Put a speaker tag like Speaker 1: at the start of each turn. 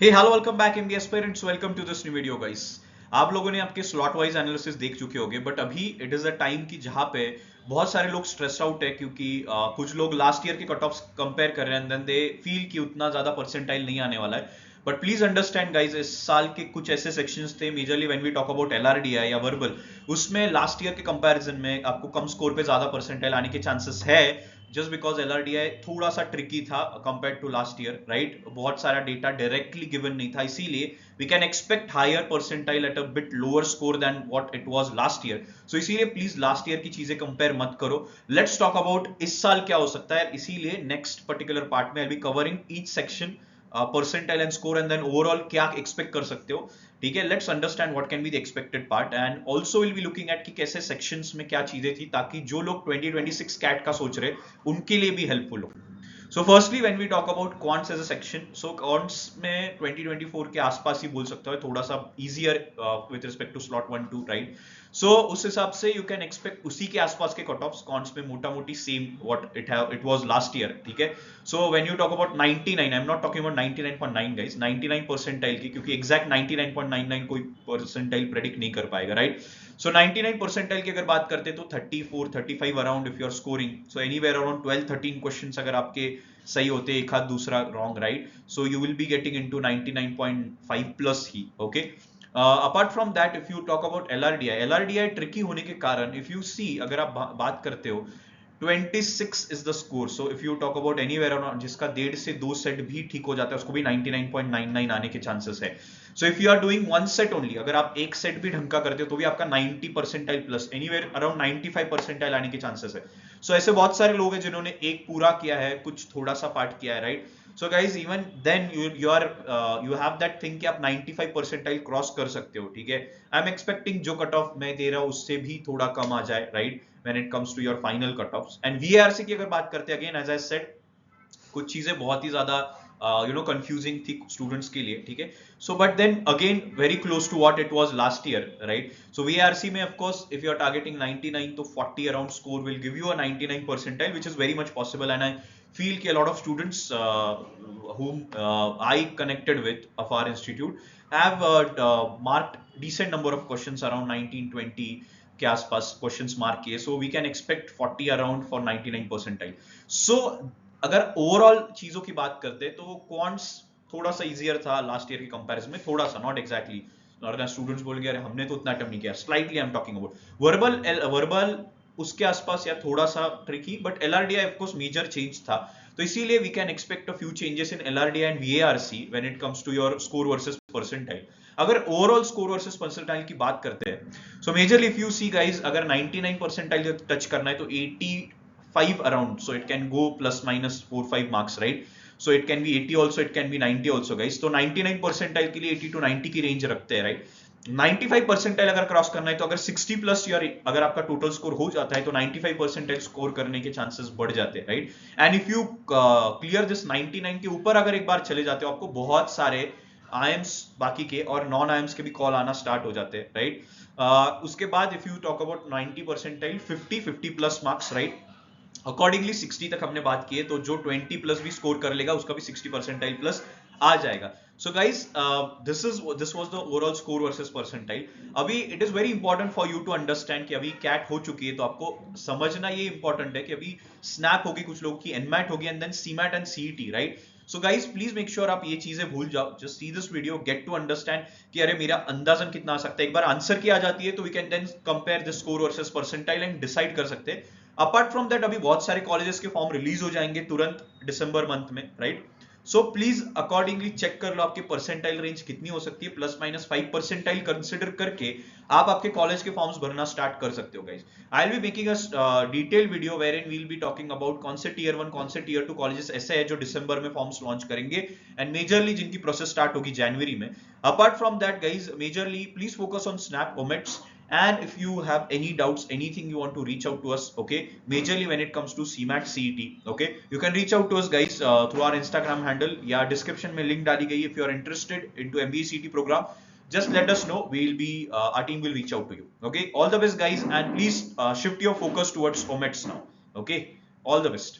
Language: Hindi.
Speaker 1: Hey hello welcome back MBA aspirants, welcome to this new video guys. आप लोगों ने आपके स्लॉट वाइज एनालिसिस देख चुके होंगे, बट अभी इट इज अ टाइम की जहां पे बहुत सारे लोग स्ट्रेस आउट है क्योंकि कुछ लोग लास्ट ईयर के कट ऑफ्स कंपेयर कर रहे हैं एंड देन दे फील कि उतना ज्यादा परसेंटाइल नहीं आने वाला है। बट प्लीज अंडरस्टैंड गाइज, इस साल के कुछ ऐसे सेक्शंस थे majorly when we talk about LRDI या वर्बल, उसमें लास्ट ईयर के कंपैरिजन में आपको कम स्कोर पे ज्यादा परसेंटाइल आने के चांसेस है, जस्ट बिकॉज एलआरडीआई थोड़ा सा ट्रिकी था compare to last year, right. बहुत सारा डेटा डायरेक्टली गिवन नहीं था, इसीलिए we can expect higher percentile at a bit lower score than what it was last year. So इसीलिए प्लीज लास्ट ईयर की चीजें कंपेयर मत करो। लेट्स टॉक अबाउट इस साल क्या हो सकता है, इसीलिए नेक्स्ट पर्टिकुलर पार्ट में I be covering each section, percentile and score and then overall क्या एक्सपेक्ट कर सकते हो। ठीक है, let's understand what can be the expected part and also will be looking at कि कैसे सेक्शंस में क्या चीजें थी, ताकि जो लोग 2026 कैट का सोच रहे उनके लिए भी हेल्पफुल हो। So firstly when we talk about quants as a section, so quants में 2024 के आसपास ही बोल सकते हो, थोड़ा सा easier with respect to slot 1 2, right? So उस हिसाब से you can expect उसी के आसपास के कट ऑफ्स quants में मोटा मोटी same what it was last year, ठीक है। So when you talk about 99, I'm not talking about 99.9 guys, 99 percentile की, क्योंकि exact 99.99 कोई परसेंटाइल प्रेडिक्ट नहीं कर पाएगा, राइट। सो 99 परसेंटाइल की अगर बात करते तो 34 35 around if you are scoring, so anywhere around 12 13 questions अगर आपके सही होते, एक हाथ दूसरा wrong, right, so you will be getting into 99.5 plus ही, okay. Apart from that if you talk about LRDI tricky होने के कारण इफ यू सी, अगर आप बात करते हो 26 is the score, so if you talk about anywhere जिसका 1.5 से 2 सेट भी ठीक हो जाता है उसको भी 99.99 आने के चांसेस है। So if you are doing one set only, अगर आप एक सेट भी ढंग का करते हो तो भी आपका 90 percentile plus, anywhere around 95 percentile आने के चांसेस है। सो ऐसे बहुत सारे लोग हैं जिन्होंने एक पूरा किया है, कुछ थोड़ा सा पार्ट किया है, right. So guys even then you have that thing कि आप 95 परसेंटाइल क्रॉस कर सकते हो, ठीक है। आई एम एक्सपेक्टिंग जो कट ऑफ मैं दे रहा हूं उससे भी थोड़ा कम आ जाए, right, when it comes to your final cut offs. And VARC की अगर बात करते हैं, अगेन एज आई सेड, कुछ चीजें बहुत ही ज्यादा कंफ्यूजिंग थी स्टूडेंट्स के लिए, ठीक है। So but then again very close to what it was last year, right. So VRC में of course if you are targeting 99 तो 40 around score will give you a 99 percentile which is very much possible and I feel कि a lot of students whom I connected with of our institute have marked decent number of questions around 19 20 के आसपास क्वेश्चंस मार्क किए, so we can expect 40 around for 99 percentile. So अगर ओवरऑल चीजों की बात करते हैं तो क्वांट्स थोड़ा सा इजियर था लास्ट ईयर के कंपैरिजन में, थोड़ा सा, नॉट एक्जैक्टली, और स्टूडेंट्स बोल गए हमने तो उतना अटेम्प्ट नहीं किया, slightly I am talking about verbal उसके आसपास या थोड़ा सा tricky, but LRDI of course major change था। तो इसीलिए we can expect a few changes in LRDI and VARC when it comes to your score versus percentile. अगर ओवरऑल स्कोर वर्सेस परसेंटाइल की बात करते हैं, so majorly if you see guys, अगर 99 परसेंटाइल टच करना है तो 85 around, so it can go plus minus 4-5 marks, right? So it can be 80 also, it can be 90 also guys। तो 99 परसेंटाइल के लिए 80 to 90 की रेंज रखते हैं, राइट। 95 परसेंटाइल अगर क्रॉस करना है तो अगर 60 प्लस यार अगर आपका टोटल स्कोर हो जाता है तो 95 परसेंटाइल स्कोर करने के चांसेस बढ़ जाते हैं, right. And if you clear this 99 के ऊपर अगर एक बार चले जाते हो, आपको बहुत सारे आईएम्स बाकी के और नॉन आईएम्स के भी कॉल आना स्टार्ट हो जाते हैं, राइट। उसके बाद if you talk about 90 percentile 50 plus marks, right, accordingly 60 तक हमने बात की है, तो जो 20 प्लस भी स्कोर कर लेगा उसका भी 60 परसेंटाइल प्लस आ जाएगा। So guys this was the overall score versus percentile. अभी it is very important for you to understand कि अभी कैट हो चुकी है, तो आपको समझना ये इंपॉर्टेंट है कि अभी स्नैप होगी कुछ लोगों की, एनमैट होगी and then CMAT and CET, right. So guys please make sure आप ये चीजें भूल जाओ, just see this video, get to understand कि अरे मेरा अंदाजन कितना आ सकता है। एक बार आंसर की आ जाती है तो we can then compare the score versus percentile and decide कर सकते हैं। अपार्ट फ्रॉम दैट अभी बहुत सारे कॉलेजेस के फॉर्म रिलीज हो जाएंगे तुरंत दिसंबर मंथ में, right. So please accordingly check कर लो आपकी परसेंटाइल रेंज कितनी हो सकती है, प्लस माइनस 5 परसेंटाइल कंसिडर करके आप आपके कॉलेज के फॉर्म्स भरना स्टार्ट कर सकते हो guys. I will be making a detailed video where in we will be talking about कौन से टीयर 1 कौन से टीयर 2 कॉलेजेस ऐसे हैं जो दिसंबर में फॉर्म्स लॉन्च करेंगे एंड मेजरली जिनकी प्रोसेस स्टार्ट होगी जनवरी में। Apart from that guys, majorly please focus on snap omits, and if you have any doubts, anything you want to reach out to us, okay, majorly when it comes to CMAT CET, okay, you can reach out to us guys through our Instagram handle या description में link डाली गई है। if you are interested into MBA CET program, just let us know, we will be our team will reach out to you, okay। all the best guys, and please shift your focus towards omits now, okay, all the best।